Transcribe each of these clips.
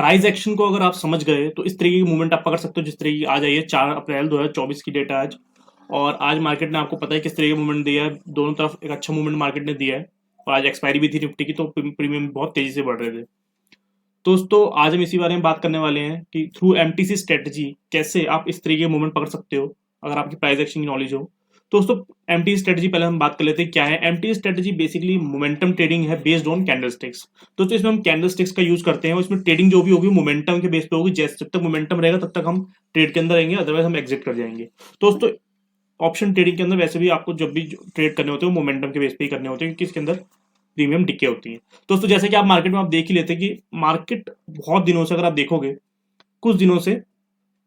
Price action को अगर आप समझ गए तो इस तरीके की मूवमेंट आप पकड़ सकते हो, जिस तरीके की आज आई है 4 अप्रैल 2024 की डेटा आज। और आज मार्केट ने आपको पता है किस तरीके का मूवमेंट दिया है, दोनों तरफ एक अच्छा मूवमेंट मार्केट ने दिया है। और आज एक्सपायरी भी थी निफ्टी की, तो प्रीमियम बहुत तेजी से बढ़ रहे थे। तो दोस्तों आज हम इसी बारे में बात करने वाले हैं कि थ्रू एमटीसी स्ट्रेटजी कैसे आप इस तरीके के मूवमेंट पकड़ सकते हो अगर आपकी प्राइस एक्शन की नॉलेज हो। तो दोस्तों एमटीसी स्ट्रेटजी पहले हम बात कर लेते हैं क्या है। MTC strategy basically momentum trading है बेस्ड ऑन कैंडलस्टिक्स। दोस्तों इसमें हम कैंडलस्टिक्स का यूज करते हैं और इसमें ट्रेडिंग जो भी होगी मोमेंटम के बेस पे होगी। जैसे जब तक मोमेंटम रहेगा तब तक हम ट्रेड के अंदर रहेंगे, अदरवाइज हम एग्जिट कर जाएंगे। तो दोस्तों ऑप्शन ट्रेडिंग के अंदर वैसे भी आपको जब भी ट्रेड करने होते हैं मोमेंटम के बेस पे ही करने होते हैं, क्योंकि इसके अंदर प्रीमियम डिके होती है। दोस्तों जैसे कि आप मार्केट में आप देख ही लेते हैं कि मार्केट बहुत दिनों से, अगर आप देखोगे कुछ दिनों से,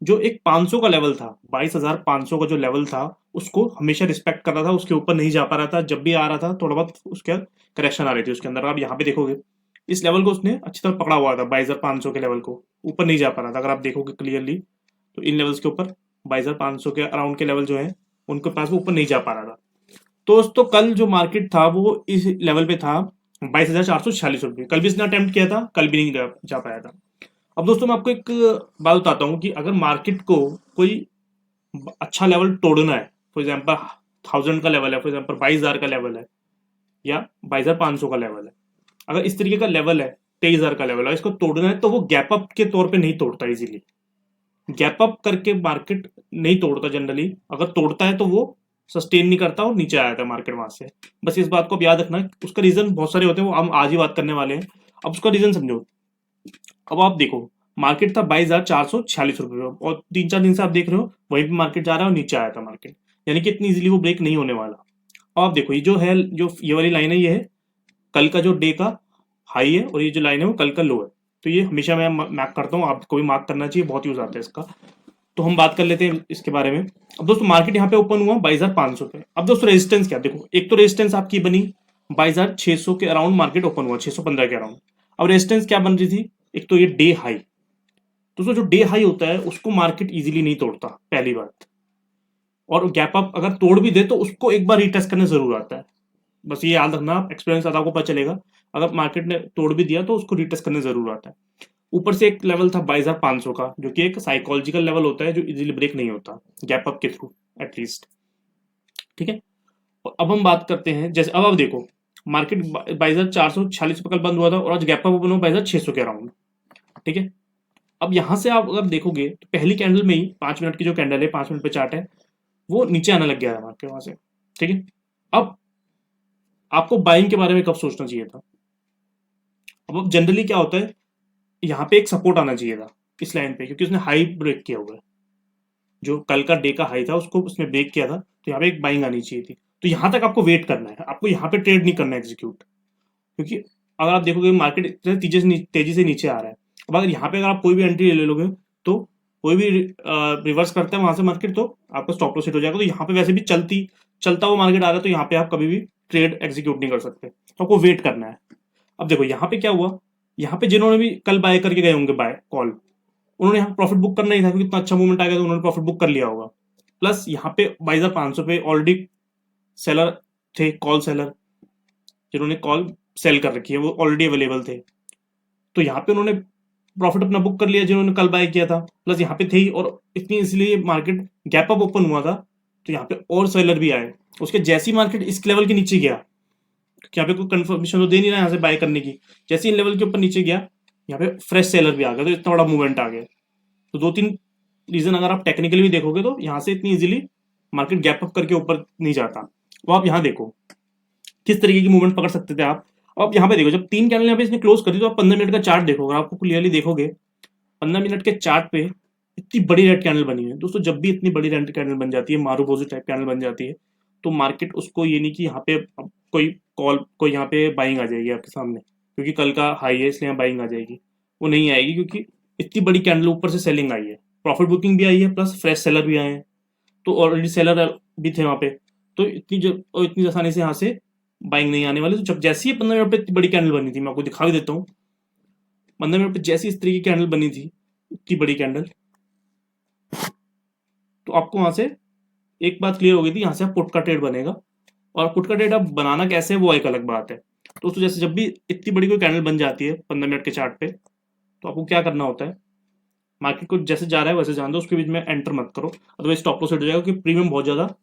जो एक 500 का लेवल था, 22,500 का जो लेवल था, उसको हमेशा रिस्पेक्ट कर रहा था, उसके ऊपर नहीं जा पा रहा था। जब भी आ रहा था थोड़ा बहुत उसके करेक्शन आ रही थी उसके अंदर। आप यहाँ पे देखोगे इस लेवल को उसने अच्छी तरह पकड़ा हुआ था, 22,500 के लेवल को ऊपर नहीं जा पा रहा था। अगर आप देखोगे क्लियरली तो इन लेवल्स के ऊपर 22,500 के अराउंड के लेवल जो है उनके पास वो ऊपर नहीं जा पा रहा था। तो दोस्तों कल जो मार्केट था वो इस लेवल पे था 22,446 रुपये। कल भी इसने अटेम्प्ट किया था, कल भी नहीं जा पाया था। अब दोस्तों मैं आपको एक बात बताता हूँ कि अगर मार्केट को कोई अच्छा लेवल तोड़ना है, फॉर एग्जाम्पल 1000 का लेवल है, फॉर एग्जाम्पल 22,000 का लेवल है या 22,500 का लेवल है, अगर इस तरीके का लेवल है, 23,000 का लेवल है, इसको तोड़ना है तो वो गैप अप के तौर पे नहीं तोड़ता इजीली। गैप अप करके मार्केट नहीं तोड़ता जनरली, अगर तोड़ता है तो वो सस्टेन नहीं करता और नीचे आया था मार्केट वहां से। बस इस बात को आप याद रखना। उसका रीजन बहुत सारे होते हैं, वो हम आज ही बात करने वाले हैं। अब उसका रीजन समझो। अब आप देखो मार्केट था 22,446 रुपये और 3-4 दिन से आप देख रहे हो वहीं पे मार्केट जा रहा है और नीचे आया था मार्केट, यानी कि इतनी इजीली वो ब्रेक नहीं होने वाला। अब आप देखो ये जो है, जो ये वाली लाइन है, ये है कल का जो डे का हाई है और ये जो लाइन है वो कल का लो है। तो ये हमेशा मैं मार्क करता हूँ, आपको भी मार्क करना चाहिए, बहुत यूज आता है इसका। तो हम बात कर लेते हैं इसके बारे में। अब दोस्तों मार्केट यहाँ पे ओपन हुआ 22,500 पे। अब दोस्तों रेजिस्टेंस क्या, देखो एक तो रेजिस्टेंस आपकी बनी 22,600 के अराउंड, मार्केट ओपन हुआ 615 के अराउंड। अब रेजिस्टेंस क्या बन रही थी, एक तो ये डे हाई। दोस्तों जो डे हाई होता है उसको मार्केट इजीली नहीं तोड़ता, पहली बात। और गैप अप अगर तोड़ भी दे तो उसको एक बार रीटेस्ट करने जरूर आता है। बस ये याद रखना, एक्सपीरियंस आता आपको पता चलेगा। अगर मार्केट ने तोड़ भी दिया तो उसको रीटेस्ट करने जरूर आता है। ऊपर से एक लेवल था 22,500 का, जो कि एक साइकोलॉजिकल लेवल होता है जो इजीली ब्रेक नहीं होता गैप अप के थ्रू एटलीस्ट। ठीक है। और अब हम बात करते हैं, जैसे अब आप देखो मार्केट 22,446 पे कल बंद हुआ था और आज गैप अप ओपन हुआ 22,600 के अराउंड। ठीक है। अब यहां से आप अगर देखोगे तो पहली कैंडल में ही 5 मिनट की जो कैंडल है, 5 मिनट पे चार्ट है, वो नीचे आने लग गया है मार्केट वहां से। ठीक है। अब आपको बाइंग के बारे में कब सोचना चाहिए था। अब जनरली क्या होता है, यहाँ पे एक सपोर्ट आना चाहिए था इस लाइन पे, क्योंकि उसने हाई ब्रेक किया हुआ है। जो कल का डे का हाई था उसको उसने ब्रेक किया था, तो यहाँ पे एक बाइंग आनी चाहिए थी। तो यहाँ तक आपको वेट करना है, आपको यहाँ पे ट्रेड नहीं करना है एग्जीक्यूट, क्योंकि अगर आप देखोगे मार्केट तेजी से नीचे आ रहा है। अब अगर यहाँ पे अगर आप कोई भी एंट्री ले लोगे तो कोई भी रिवर्स करता है वहां से मार्केट, तो आपका स्टॉप लॉस हिट हो जाएगा। तो यहाँ पे वैसे भी चलता हुआ मार्केट आ रहा है, तो यहाँ पे आप कभी भी ट्रेड एग्जीक्यूट नहीं कर सकते, तो आपको वेट करना है। अब देखो यहाँ पे क्या हुआ, यहाँ पे जिन्होंने भी कल बाय करके गए होंगे बाय कॉल, उन्होंने यहाँ प्रॉफिट बुक करना ही था, क्योंकि इतना अच्छा मूवमेंट आ गया तो उन्होंने प्रॉफिट बुक कर लिया होगा। प्लस यहाँ पे 22,500 पे ऑलरेडी सेलर थे, कॉल सेलर, जिन्होंने कॉल सेल कर रखी है वो ऑलरेडी अवेलेबल थे, तो यहाँ पे उन्होंने प्रॉफिट अपना बुक कर लिया जिन्होंने कल बाय किया था। प्लस यहाँ पे थे ही, और इतनी इसलिए मार्केट गैप अप ओपन हुआ था, तो यहाँ पे और सेलर भी आए। उसके जैसी मार्केट इस लेवल के नीचे गया, यहाँ पे कोई कंफर्मेशन तो दे नहीं रहा यहाँ से बाय करने की, जैसे इन लेवल के ऊपर नीचे गया यहाँ पे फ्रेश सेलर भी आ गया, तो इतना बड़ा मूवमेंट आ गया। तो 2-3 रीजन अगर आप टेक्निकली भी देखोगे तो यहाँ से इतनी इजीली मार्केट गैप अप करके ऊपर नहीं जाता। तो आप यहाँ देखो किस तरीके की मूवमेंट पकड़ सकते थे आप। अब यहाँ पे देखो जब 3 कैंडल यहाँ पे इसने क्लोज कर दी, तो आप 15 मिनट का चार्ट देखोगे, आपको क्लियरली देखोगे 15 मिनट के चार्ट पे इतनी बड़ी रेड कैंडल बनी है। दोस्तों जब भी इतनी बड़ी रेड कैंडल बन जाती है, मारूबोजू टाइप कैंडल बन जाती है, तो मार्केट उसको ये नहीं कि यहाँ पे अब कोई यहाँ पे बाइंग आ जाएगी आपके सामने, क्योंकि कल का हाई है इसलिए यहाँ बाइंग आ जाएगी, वो नहीं आएगी। क्योंकि इतनी बड़ी कैंडल ऊपर से सेलिंग आई है, प्रॉफिट बुकिंग भी आई है, प्लस फ्रेश सेलर भी आए हैं, तो ऑलरेडी सेलर भी थे वहां पे, तो इतनी आसानी से यहाँ से बाइंग नहीं आने वाली। तो जब जैसी 15 मिनट पे इतनी बड़ी कैंडल बनी थी, मैं आपको दिखा भी देता हूँ, 15 मिनट पे जैसी इस तरीके की कैंडल बनी थी, इतनी बड़ी कैंडल, तो आपको वहां से एक बात क्लियर हो गई थी, यहाँ से आप पुट का ट्रेड बनेगा। और पुट का ट्रेड आप बनाना कैसे है वो एक अलग बात है। तो जैसे जब भी इतनी बड़ी कोई कैंडल बन जाती है 15 मिनट के चार्ट पे, तो आपको क्या करना होता है, मार्केट को जैसे जा रहा है वैसे जान दो, उसके बीच में एंटर मत करो, अदरवाइज स्टॉप लॉस हिट हो जाएगा, क्योंकि प्रीमियम बहुत ज़्यादा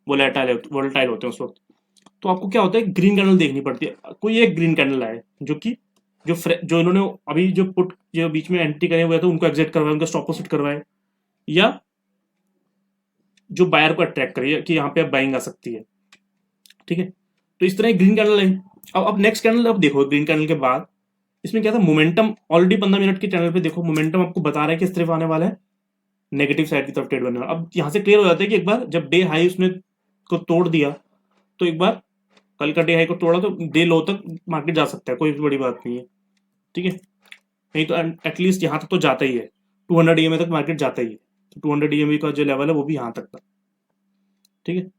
वोलेटाइल होते हैं उस वक्त। तो आपको क्या होता है, ग्रीन कैंडल देखनी पड़ती है, कोई एक ग्रीन कैंडल आए जो कि जो इन्होंने अभी जो पुट जो बीच में एंट्री करे हुए थे उनको एग्जिट करवाए, उनका स्टॉप लॉस हिट करवाए, या जो बायर को अट्रैक्ट करे कि यहाँ पे अब बाइंग आ सकती है। ठीक है, तो इस तरह ग्रीन कैंडल है। अब नेक्स्ट कैंडल अब देखो, ग्रीन कैंडल के बाद इसमें क्या था, मोमेंटम ऑलरेडी 15 मिनट के चैनल पे देखो, मोमेंटम आपको बता रहा है कि इस तरफ आने वाला है, नेगेटिव साइड की तरफ ट्रेड बनने वाला। अब यहाँ से क्लियर हो जाता है कि एक बार जब डे हाई उसने को तोड़ दिया, तो एक बार कल का डे हाई को तोड़ा तो डे लो तक मार्केट जा सकता है, कोई बड़ी बात नहीं है। ठीक है, नहीं तो एटलीस्ट यहाँ तक तो जाता ही है, 200 EMA तक मार्केट जाता ही है, तो 200 EMA का जो लेवल है वो भी यहाँ तक था। ठीक है,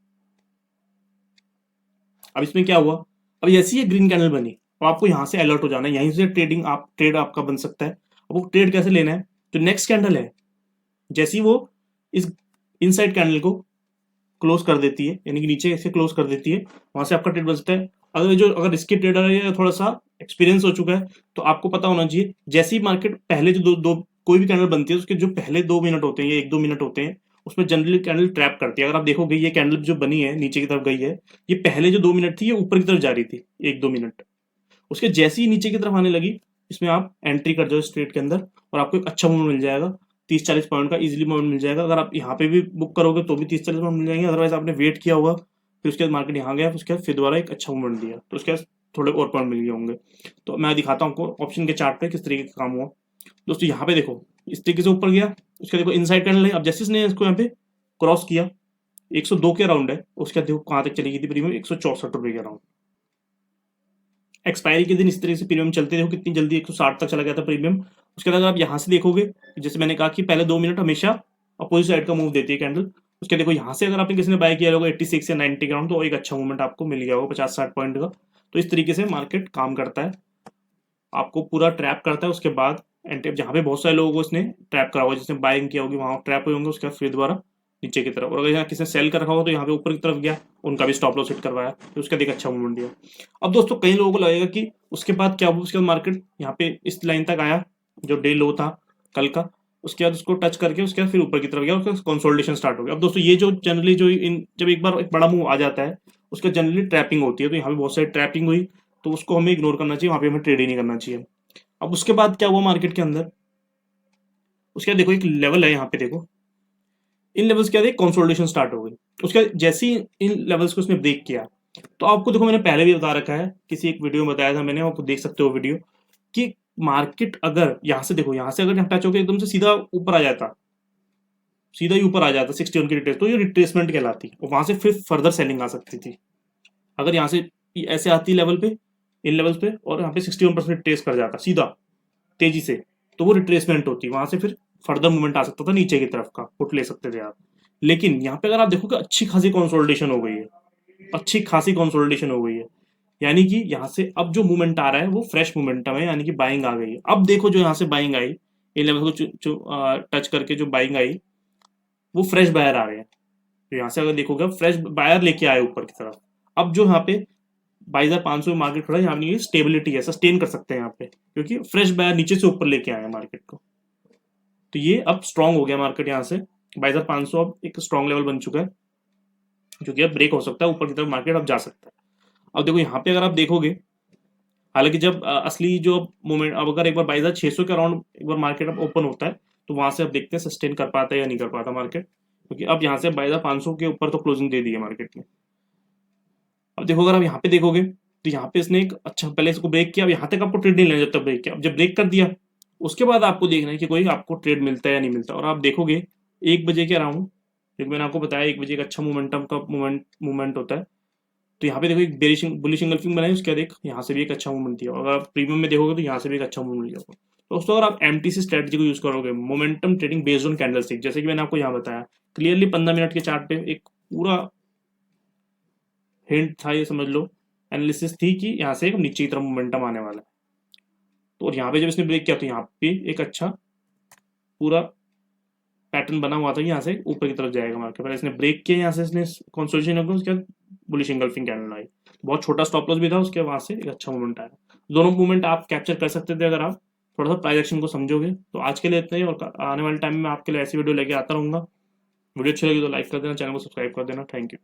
अब इसमें क्या हुआ, अब ऐसी ये ग्रीन कैंडल बनी, तो आपको यहाँ से अलर्ट हो जाना है, यहीं से ट्रेड आपका बन सकता है। अब वो ट्रेड कैसे लेना है, जो नेक्स्ट कैंडल है जैसी वो इस इनसाइड कैंडल को क्लोज कर देती है, यानी कि नीचे ऐसे क्लोज कर देती है, वहां से आपका ट्रेड बन सकता है। अगर इसके ट्रेडर है या थोड़ा सा एक्सपीरियंस हो चुका है, तो आपको पता होना चाहिए जैसी मार्केट पहले जो दो कोई भी कैंडल बनती है उसके जो पहले 2 मिनट होते हैं या 1-2 मिनट होते हैं, उसमें जनरली कैंडल ट्रैप करती है। अगर आप देखोगे ये कैंडल जो बनी है नीचे की तरफ गई है, ये पहले जो 2 मिनट थी ये ऊपर की तरफ जा रही थी 1-2 मिनट, उसके जैसे ही नीचे की तरफ आने लगी, इसमें आप एंट्री कर जाओ इस ट्रेड के अंदर और आपको एक अच्छा मूवमेंट मिल जाएगा, 30-40 पॉइंट का इजीली मूवमेंट मिल जाएगा। अगर आप यहाँ पे भी बुक करोगे तो भी 30-40 पॉइंट मिल जाएंगे, अदरवाइज आपने वेट किया होगा, फिर उसके बाद मार्केट यहाँ गया, फिर उसके बाद फिर दोबारा एक अच्छा मूवमेंट दिया, तो उसके बाद थोड़े और पॉइंट मिल गए होंगे। तो मैं दिखाता हूँ आपको ऑप्शन के चार्ट पे किस तरीके का काम हुआ। दोस्तों यहाँ पे देखो, इस तरीके से ऊपर गया, उसके देखो इनसाइड कैंडल है, अब जैसे इसने इसको यहाँ पे क्रॉस किया, 102 के अराउंड है, उसके बाद देखो कहाँ तक चली गई थी प्रीमियम, 164 रुपए के अराउंड। एक्सपायरी के दिन इस तरह से प्रीमियम चलते देखो कितनी जल्दी 160 तक चला गया था प्रीमियम। उसके बाद अगर आप यहाँ से देखोगे, जैसे मैंने कहा कि पहले 2 मिनट हमेशा अपोजिट साइड का मूव देती है कैंडल, उसके देखो यहाँ से अगर आपने किसी ने बाय किया होगा 86 या 90 ग्राउंड, तो एक अच्छा मूवमेंट आपको मिल गया होगा 50-60 पॉइंट का। तो इस तरीके से मार्केट काम करता है, आपको पूरा ट्रैप करता है। उसके बाद एंटी जहाँ पे बहुत सारे लोगों को इसने ट्रैप करा होगा, जिसने बाइंग किया होगी वहाँ ट्रैप हुए होंगे, उसके बाद फिर दोबारा नीचे की तरफ, और अगर यहाँ किसी ने सेल कर रखा होगा तो यहाँ पे ऊपर की तरफ गया, उनका भी स्टॉप लॉस हिट करवाया, फिर उसका एक अच्छा मूवमेंट दिया। अब दोस्तों कई लोगों को लगेगा कि उसके बाद क्या हुआ, उसके बाद मार्केट यहाँ पे इस लाइन तक आया जो डे लो था कल का, उसके बाद उसको टच करके उसके बाद फिर ऊपर की तरफ गया, उसका कंसोलिडेशन स्टार्ट हो गया। अब दोस्तों ये जो जनरली जो जब एक बार एक बड़ा मूव आ जाता है उसका जनरली ट्रैपिंग होती है, तो यहाँ पे बहुत सारी ट्रैपिंग हुई, तो उसको हमें इग्नोर करना चाहिए, वहाँ पे हमें ट्रेड ही नहीं करना चाहिए। अब उसके बाद क्या हुआ मार्केट के अंदर, उसके बाद देखो एक लेवल है यहाँ पे, देखो इन लेवल्स के बाद एक कंसोलिडेशन स्टार्ट हो गई, उसके बाद जैसे ही इन लेवल्स को उसने ब्रेक किया, तो आपको देखो मैंने पहले भी बता रखा है, किसी एक वीडियो में बताया था मैंने, आपको देख सकते हो वीडियो, कि मार्केट अगर यहाँ से देखो, यहाँ से अगर यहाँ टच होकर एकदम से सीधा ऊपर आ जाता, सीधा ही ऊपर आ जाता 61 की रिट्रेस, तो ये रिट्रेसमेंट कहलाती, और वहां से फिर फर्दर सेलिंग आ सकती थी। अगर यहाँ से ऐसे आती लेवल पे, इन लेवल्स पे, और यहाँ पे 61% रिट्रेस कर जाता सीधा तेजी से, तो वो रिट्रेसमेंट होती, वहां से फिर फर्दर मूवमेंट आ सकता था नीचे की तरफ का, पुट ले सकते थे आप। लेकिन यहाँ पे अगर आप देखो कि अच्छी खासी कंसोलिडेशन हो गई है, अच्छी खासी कंसोलिडेशन हो गई है, यानी कि यहाँ से अब जो मूवमेंट आ रहा है वो फ्रेश मूवमेंटम है, यानी कि बाइंग आ गई है। अब देखो जो यहाँ से बाइंग आई, इन लेवल को टच करके जो बाइंग आई, वो फ्रेश बायर आ रहे हैं, तो यहाँ से अगर देखोगे फ्रेश बायर लेके आए ऊपर की तरफ। अब जो यहाँ पे 22,500 में मार्केट खड़ा है, यहाँ पे स्टेबिलिटी है, सस्टेन कर सकते हैं यहाँ पे, क्योंकि फ्रेश बायर नीचे से ऊपर लेके आए हैं मार्केट को। तो ये अब स्ट्रांग हो गया मार्केट, यहाँ से 22,500 अब एक स्ट्रांग लेवल बन चुका है, जो कि अब ब्रेक हो सकता है, ऊपर की तरफ मार्केट अब जा सकता है। अब देखो यहाँ पे अगर आप देखोगे, हालांकि जब असली जो मूवमेंट, अब अगर एक बार 22,600 के अराउंड एक बार मार्केट अब ओपन होता है, तो वहां से अब देखते हैं सस्टेन कर पाता है या नहीं कर पाता मार्केट, क्योंकि अब यहाँ से 22,500 के ऊपर तो क्लोजिंग दे दी है मार्केट ने। अब देखो अगर आप यहाँ पे देखोगे, तो यहाँ पे इसने एक अच्छा पहले इसको ब्रेक किया, अब यहाँ तक आपको ट्रेड नहीं लेना जब तक ब्रेक किया। अब जब ब्रेक कर दिया, उसके बाद आपको देखना है कि कोई आपको ट्रेड मिलता है या नहीं मिलता। और आप देखोगे 1 बजे के अराउंड, जो मैंने आपको बताया 1 बजे एक अच्छा मोमेंटम का मूवमेंट होता है, तो यहाँ पे देखो एक बेरिश बुलिश इंगल्फिंग बनाई, उसके बाद एक यहाँ से भी एक अच्छा मूवमेंट दिया। अगर आप प्रीमियम में देखोगे तो यहाँ से भी एक अच्छा मूवमेंट दिया होगा। तो दोस्तों अगर आप MTC स्ट्रेटजी को यूज करोगे, momentum trading based on candlestick, जैसे कि मैंने आपको यहाँ बताया क्लियरली 15 मिनट के चार्ट पे एक पूरा हिंट था, ये समझ लो एनालिसिस थी कि यहाँ से एक नीचे की तरफ मोमेंटम आने वाला है। तो और यहाँ पे जब इसने ब्रेक किया तो यहाँ पे एक अच्छा पूरा पैटर्न बना हुआ था कि यहाँ से ऊपर की तरफ जाएगा मार्केट, पर इसने ब्रेक किया, यहाँ से इसने कंसोलिडेशन हो गया, उसके बाद बुलिश इंगल्फिंग कैंडल आई, बहुत छोटा स्टॉप लॉस भी था, उसके वहां से एक अच्छा मूवमेंट आया। दोनों मूवमेंट आप कैप्चर कर सकते थे अगर आप थोड़ा सा प्राइस एक्शन को समझोगे। तो आज के लिए इतना ही, और आने वाले टाइम में आपके लिए ऐसी वीडियो लेके आता रहूँगा। वीडियो अच्छी लगी तो लाइक कर देना, चैनल को सब्सक्राइब कर देना। Thank you.